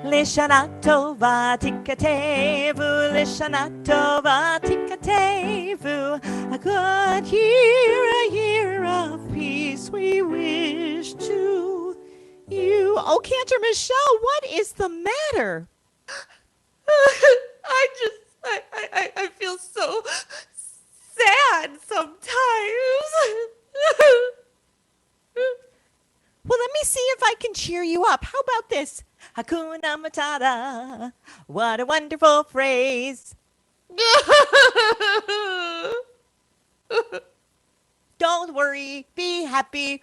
Lishana tova tikatevu, Lishana tova tikatevu. A good year, a year of peace we wish to you. Oh, Cantor Michelle, what is the matter? I feel so sad sometimes. Well, let me see if I can cheer you up. How about this? Hakuna Matata. What a wonderful phrase. Don't worry, be happy.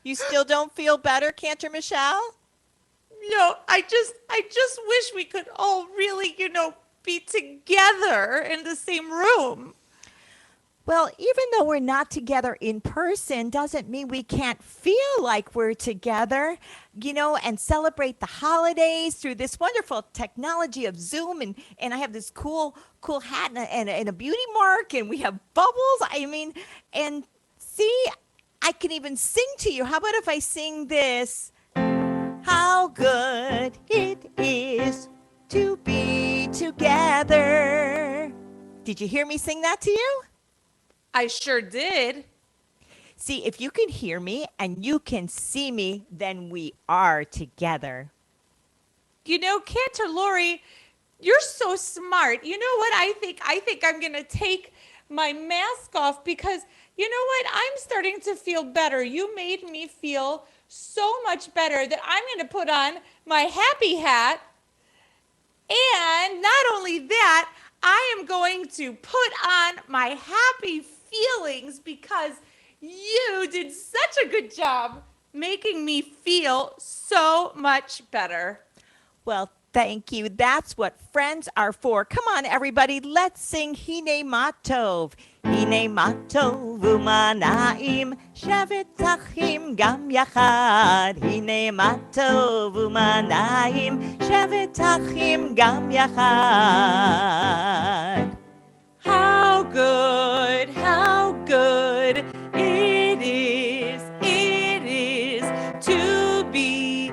You still don't feel better, Cantor Michelle? No, I just wish we could all really, be together in the same room. Well, even though we're not together in person, doesn't mean we can't feel like we're together, and celebrate the holidays through this wonderful technology of Zoom. And I have this cool hat and a beauty mark, and we have bubbles. And see, I can even sing to you. How about if I sing this? How good it is to be together. Did you hear me sing that to you? I sure did. See, if you can hear me and you can see me, then we are together. Cantor Lori, you're so smart. You know what I think? I think I'm going to take my mask off because, you know what? I'm starting to feel better. You made me feel so much better that I'm going to put on my happy hat. And not only that, I am going to put on my happy feelings because you did such a good job making me feel so much better. Well, thank you. That's what friends are for. Come on, everybody. Let's sing Hine Matov. Hine Matov umanaim shevet achim gam yachad. Hine Matov umanaim shevet achim gam yachad. How good it is to be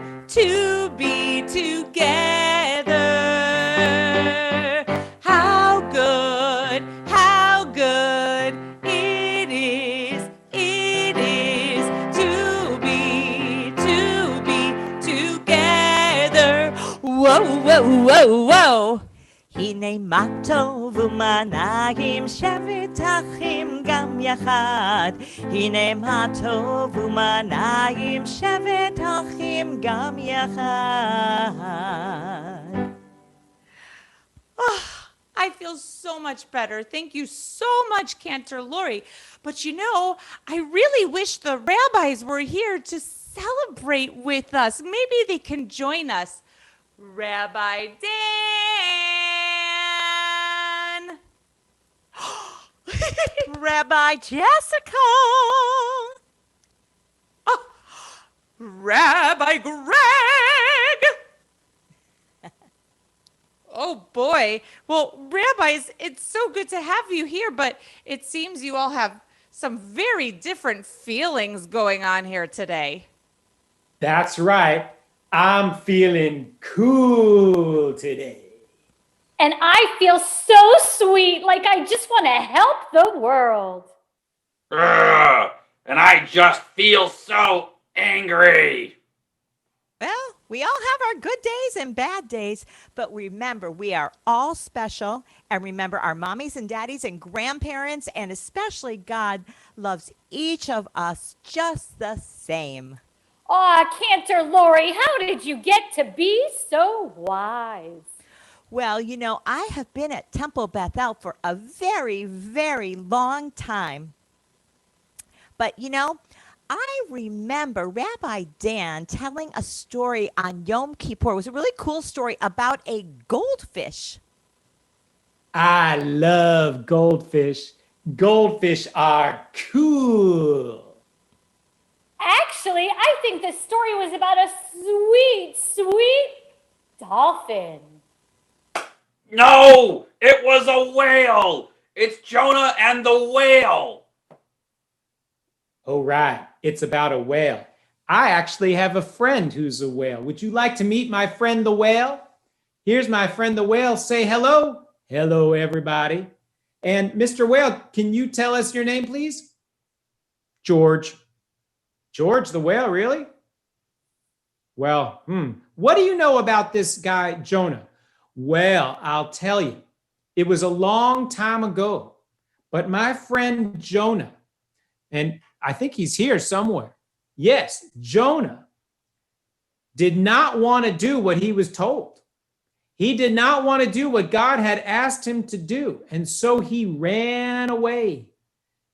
together. How good it is to be together. Whoa, whoa, whoa, whoa. Hine matov umanayim shevet achim gam yachad. Hine matov umanayim shevet achim gam yachad. Oh, I feel so much better. Thank you so much, Cantor Lori. But I really wish the rabbis were here to celebrate with us. Maybe they can join us. Rabbi Dan! Rabbi Jessica! Oh, Rabbi Greg! Oh boy. Well, rabbis, it's so good to have you here, but it seems you all have some very different feelings going on here today. That's right. I'm feeling cool today. And I feel so sweet, like I just want to help the world. And I just feel so angry. Well, we all have our good days and bad days, but remember, we are all special. And remember, our mommies and daddies and grandparents, and especially God, loves each of us just the same. Aw, Cantor Lori, how did you get to be so wise? Well, I have been at Temple Bethel for a very, very long time. But, I remember Rabbi Dan telling a story on Yom Kippur. It was a really cool story about a goldfish. I love goldfish. Goldfish are cool. Actually, I think the story was about a sweet, sweet dolphin. No, it was a whale. It's Jonah and the whale. Oh, right. It's about a whale. I actually have a friend who's a whale. Would you like to meet my friend the whale? Here's my friend the whale. Say hello. Hello, everybody. And Mr. Whale, can you tell us your name, please? George. George the whale, really? Well, what do you know about this guy, Jonah? Well, I'll tell you. It was a long time ago, but my friend Jonah, and I think he's here somewhere. Yes, Jonah did not want to do what he was told. He did not want to do what God had asked him to do. And so he ran away.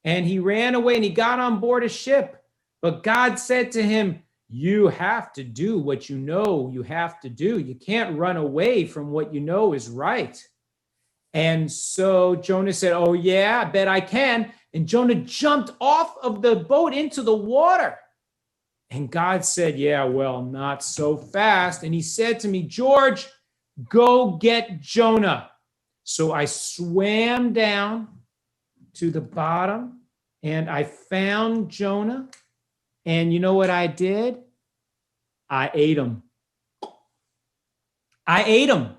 And he ran away and he got on board a ship. But God said to him, you have to do what you know you have to do. You can't run away from what you know is right. And so Jonah said, oh, yeah, I bet I can. And Jonah jumped off of the boat into the water. And God said, yeah, well, not so fast. And he said to me, George, go get Jonah. So I swam down to the bottom and I found Jonah. And you know what I did? I ate him. I ate him.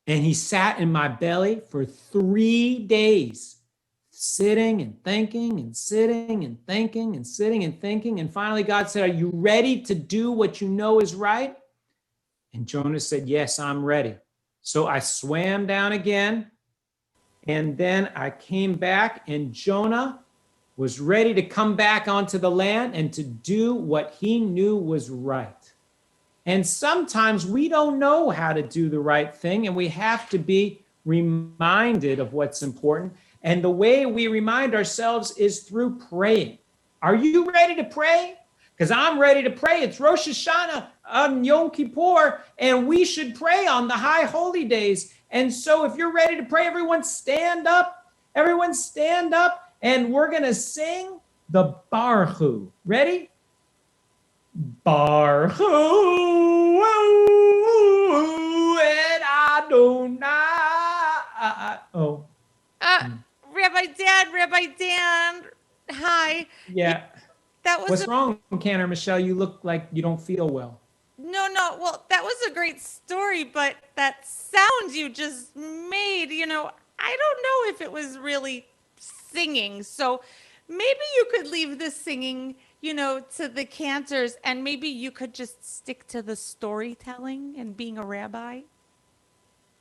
And he sat in my belly for 3 days, sitting and thinking and sitting and thinking and sitting and thinking. And finally, God said, are you ready to do what you know is right? And Jonah said, yes, I'm ready. So I swam down again. And then I came back, and Jonah was ready to come back onto the land and to do what he knew was right. And sometimes we don't know how to do the right thing, and we have to be reminded of what's important. And the way we remind ourselves is through praying. Are you ready to pray? Because I'm ready to pray. It's Rosh Hashanah on Yom Kippur, and we should pray on the high holy days. And so if you're ready to pray, everyone stand up. Everyone stand up, and we're going to sing the Baruch. Ready? Baruch et Adonai. Oh. Rabbi Dan, hi. Yeah. That was What's wrong, Cantor Michelle? You look like you don't feel well. No. Well, that was a great story, but that sound you just made, I don't know if it was really singing. So maybe you could leave the singing, to the cantors, and maybe you could just stick to the storytelling and being a rabbi.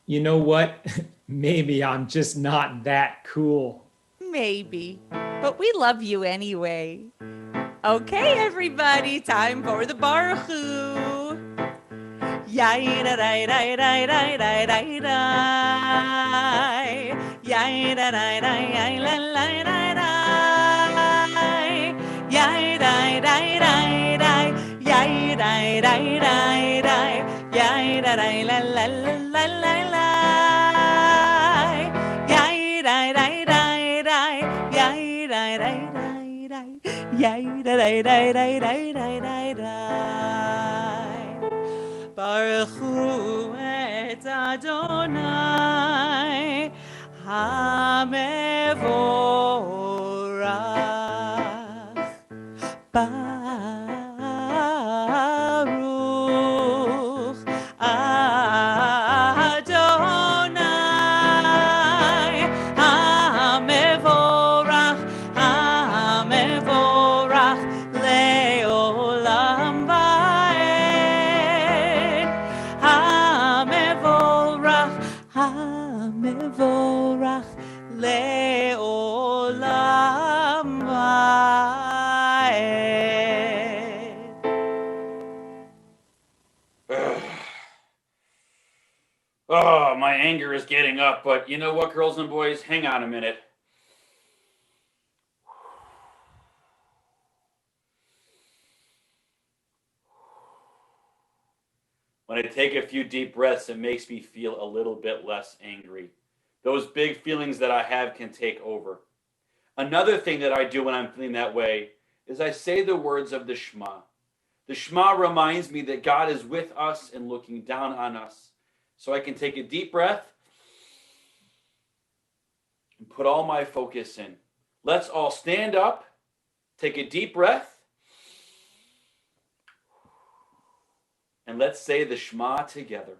You know what? Maybe I'm just not that cool. Maybe, but we love you anyway. Okay, everybody, time for the Baruch Hu. Yay da da da da da da da da. Yay da da da la la da da. Yay da da da da. Yay da da da da. Yay da da la la la la la. Yay da da da da. Yay da da da da. Yay da da da da da da da. Baruch Hu et Adonai HaMevorach. Baruch Adonai HaMevorach, HaMevorach Le'olam Va'ed. HaMevorach, HaMevorach Le'olam Va'ed. Oh, my anger is getting up, but you know what, girls and boys? Hang on a minute. When I take a few deep breaths, it makes me feel a little bit less angry. Those big feelings that I have can take over. Another thing that I do when I'm feeling that way is I say the words of the Shema. The Shema reminds me that God is with us and looking down on us. So I can take a deep breath and put all my focus in. Let's all stand up, take a deep breath, and let's say the Shema together.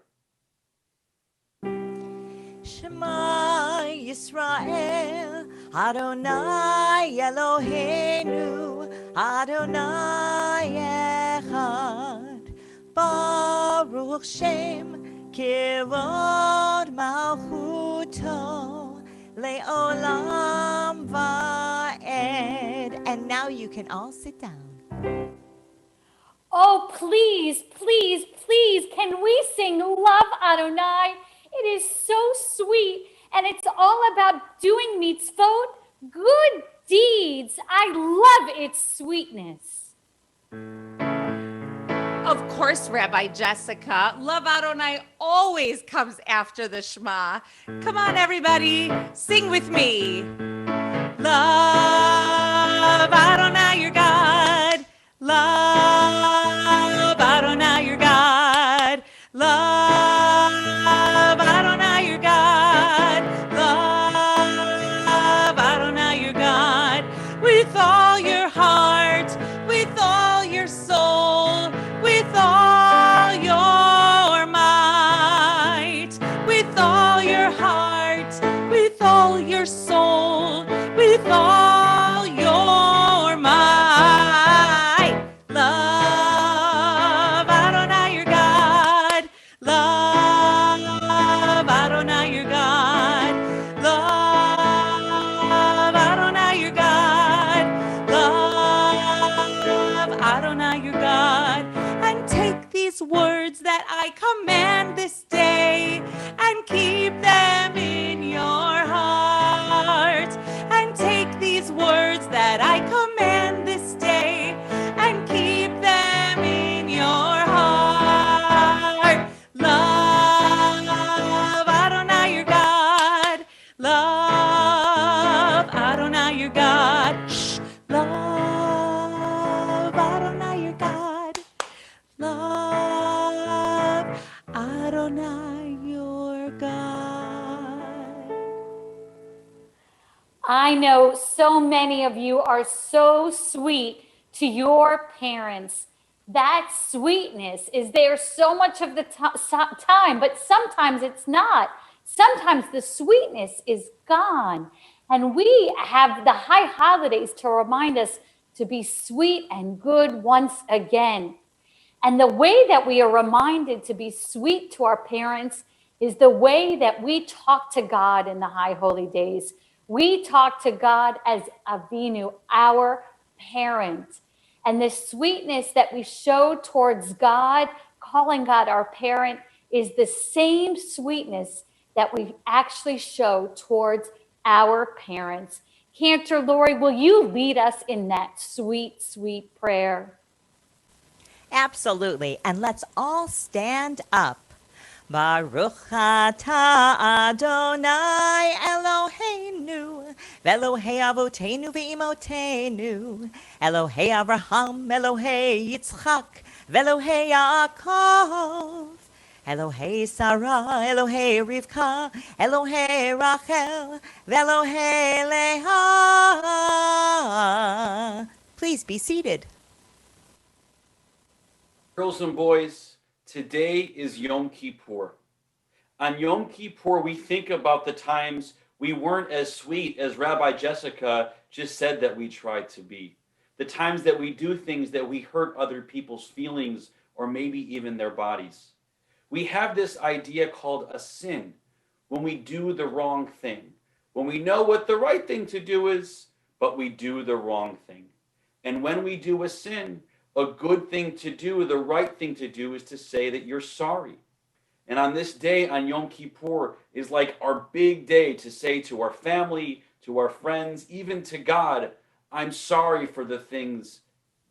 Shema Yisrael, Adonai Eloheinu, Adonai Echad, Baruch Shem Kivod Malchuto, Le'olam Va'ed. And now you can all sit down. Oh, please, please, please, can we sing Love Adonai? It is so sweet, and it's all about doing mitzvot, good deeds. I love its sweetness. Of course, Rabbi Jessica. Love Adonai always comes after the Shema. Come on, everybody, sing with me. Love Adonai, your God. Love Adonai, your God. Love Adonai, your God. Love Adonai, your God. With all your heart, with all your soul, with all your might, with all your heart, with all your soul, with all your might. Love Adonai, your God. Love Adonai, your God. Love Adonai, your God. Love Adonai, your God. And take these words that I command this day and keep them in your heart. And take these words that I command this day and keep them in your heart. Love Adonai, your God. Love Adonai, your God. Shh. Love Adonai, your God. Love Adonai, your God. I know so many of you are so sweet to your parents. That sweetness is there so much of the time, but sometimes it's not. Sometimes the sweetness is gone. And we have the high holidays to remind us to be sweet and good once again. And the way that we are reminded to be sweet to our parents is the way that we talk to God in the high holy days. We talk to God as Avinu, our parent. And the sweetness that we show towards God, calling God our parent, is the same sweetness that we actually show towards our parents. Cantor Lori, will you lead us in that sweet, sweet prayer? Absolutely. And let's all stand up. Baruch atah Adonai Eloheinu, Elohei Avotenu ve'imotenu, Elohei Avraham, Elohei Yitzchak, Elohei Yaakov, Elohei Sarah, Elohei Rivka, Elohei Rachel, Elohei Leah. Please be seated. Girls and boys, today is Yom Kippur. On Yom Kippur, we think about the times we weren't as sweet as Rabbi Jessica just said that we tried to be. The times that we do things that we hurt other people's feelings or maybe even their bodies. We have this idea called a sin when we do the wrong thing, when we know what the right thing to do is, but we do the wrong thing. And when we do a sin, a good thing to do, the right thing to do is to say that you're sorry. And on this day, on Yom Kippur, is like our big day to say to our family, to our friends, even to God, I'm sorry for the things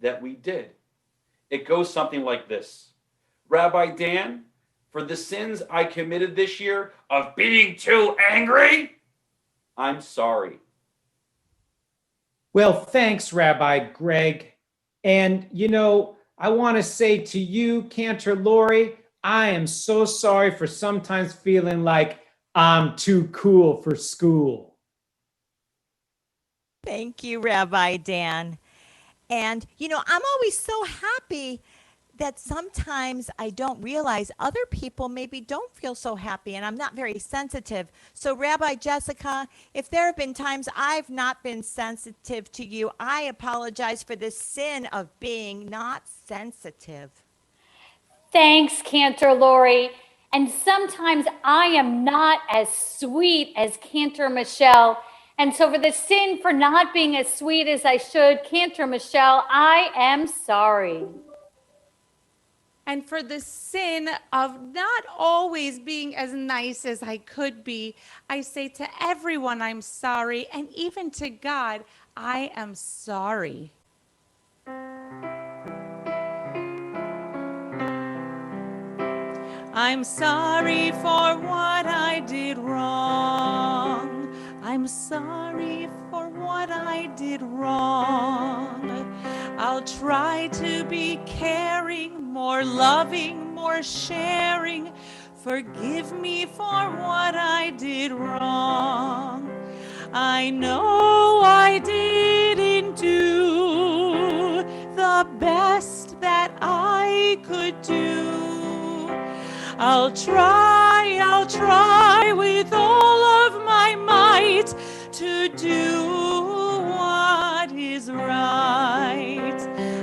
that we did. It goes something like this. Rabbi Dan, for the sins I committed this year of being too angry, I'm sorry. Well, thanks, Rabbi Greg. And, I want to say to you, Cantor Lori, I am so sorry for sometimes feeling like I'm too cool for school. Thank you, Rabbi Dan. And, I'm always so happy that sometimes I don't realize other people maybe don't feel so happy and I'm not very sensitive. So, Rabbi Jessica, if there have been times I've not been sensitive to you, I apologize for the sin of being not sensitive. Thanks, Cantor Lori. And sometimes I am not as sweet as Cantor Michelle. And so for the sin for not being as sweet as I should, Cantor Michelle, I am sorry. And for the sin of not always being as nice as I could be, I say to everyone, I'm sorry. And even to God, I am sorry. I'm sorry for what I did wrong. I'm sorry for what I did wrong. I'll try to be caring, more loving, more sharing. Forgive me for what I did wrong. I know I didn't do the best that I could do. I'll try with all of my might to do what is right.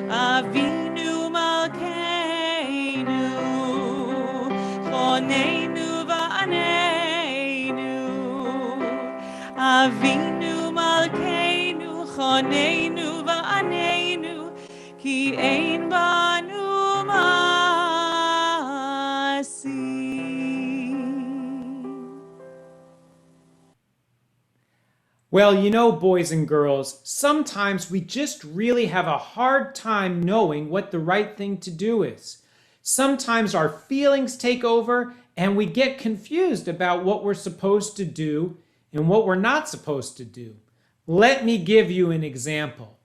Avinu Malkeinu, Choneinu va'aneinu. Avinu Malkeinu, Choneinu va'aneinu, ki ein banu ma'asi. Well, boys and girls, sometimes we just really have a hard time knowing what the right thing to do is. Sometimes our feelings take over and we get confused about what we're supposed to do and what we're not supposed to do. Let me give you an example.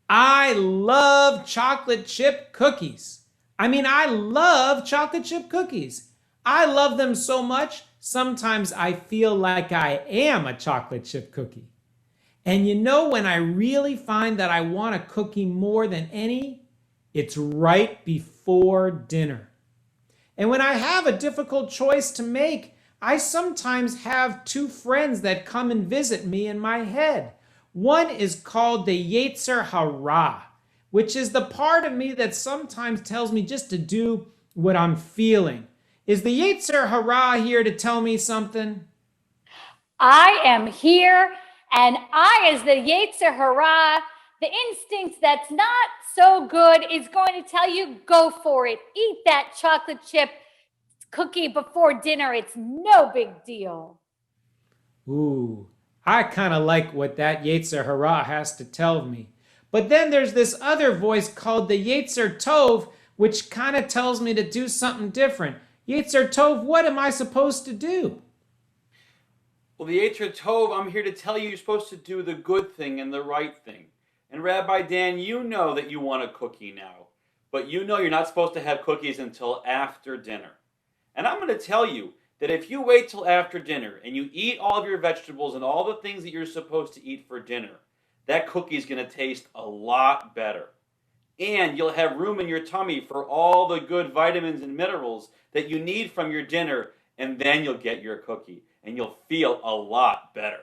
I love chocolate chip cookies. I love chocolate chip cookies. I love them so much, sometimes I feel like I am a chocolate chip cookie. And when I really find that I want a cookie more than any, it's right before dinner. And when I have a difficult choice to make, I sometimes have two friends that come and visit me in my head. One is called the Yetzer Hara, which is the part of me that sometimes tells me just to do what I'm feeling. Is the Yetzer Hara here to tell me something? I am here, and I, as the Yetzer Hara, the instinct that's not so good, is going to tell you, go for it. Eat that chocolate chip cookie before dinner. It's no big deal. Ooh, I kind of like what that Yetzer Hara has to tell me. But then there's this other voice called the Yetzer Tov, which kind of tells me to do something different. Yetzer Tov, what am I supposed to do? Well, the Yetzer Tov, I'm here to tell you you're supposed to do the good thing and the right thing. And Rabbi Dan, you know that you want a cookie now, but you're not supposed to have cookies until after dinner. And I'm going to tell you that if you wait till after dinner and you eat all of your vegetables and all the things that you're supposed to eat for dinner, that cookie is going to taste a lot better. And you'll have room in your tummy for all the good vitamins and minerals that you need from your dinner, and then you'll get your cookie, and you'll feel a lot better.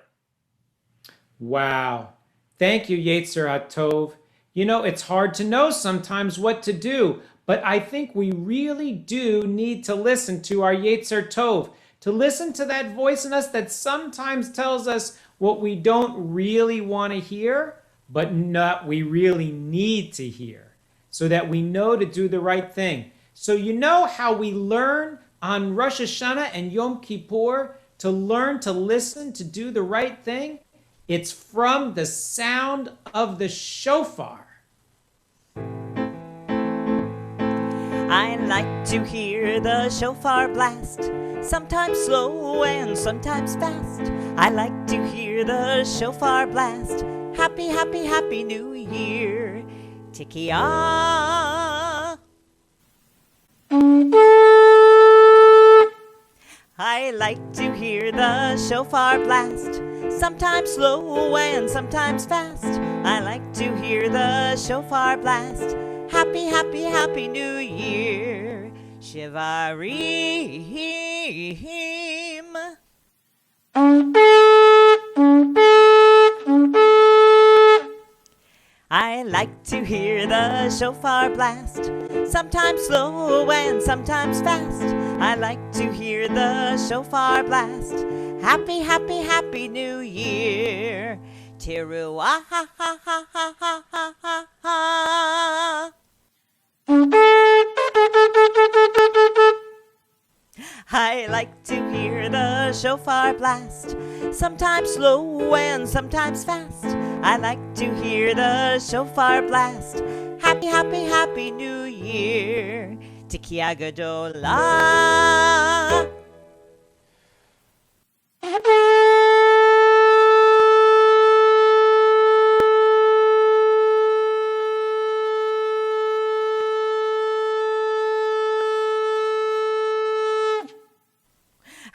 Wow. Thank you, Yetzer Tov. It's hard to know sometimes what to do, but I think we really do need to listen to our Yetzer Tov, to listen to that voice in us that sometimes tells us what we don't really want to hear, but not we really need to hear, so that we know to do the right thing. So how we learn on Rosh Hashanah and Yom Kippur to learn to listen, to do the right thing? It's from the sound of the shofar. I like to hear the shofar blast, sometimes slow and sometimes fast. I like to hear the shofar blast. Happy, happy, happy New Year. Tikiah. I like to hear the shofar blast, sometimes slow and sometimes fast. I like to hear the shofar blast. Happy, happy, happy New Year, Shivarim. I like to hear the shofar blast, sometimes slow and sometimes fast. I like to hear the shofar blast. Happy, happy, happy New Year. Teruah, ha, ha, ha, ha, ha, ha, ha, ha. I like to hear the shofar blast, sometimes slow and sometimes fast. I like to hear the shofar blast. Happy, happy, happy New Year. Tekiah Gadolah.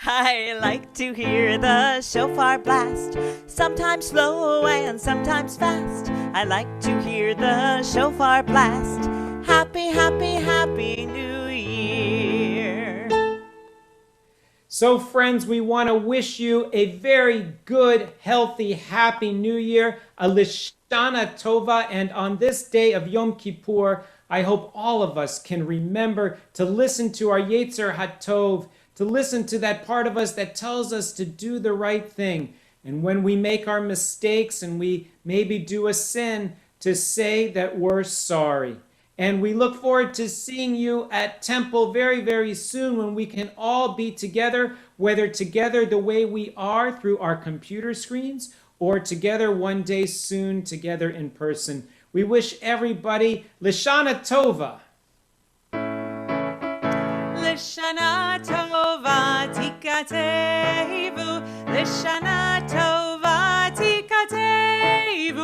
I like to hear the shofar blast, sometimes slow and sometimes fast. I like to hear the shofar blast. Happy, happy, happy New Year. So, friends, we want to wish you a very good, healthy, happy New Year, a Lishana Tova, and on this day of Yom Kippur, I hope all of us can remember to listen to our Yetzer HaTov, to listen to that part of us that tells us to do the right thing. And when we make our mistakes and we maybe do a sin, to say that we're sorry. And we look forward to seeing you at Temple very, very soon when we can all be together, whether together the way we are through our computer screens or together one day soon together in person. We wish everybody Lishana Tova. Lishana Tova Tikatevu, Lishana Tova Tikatevu,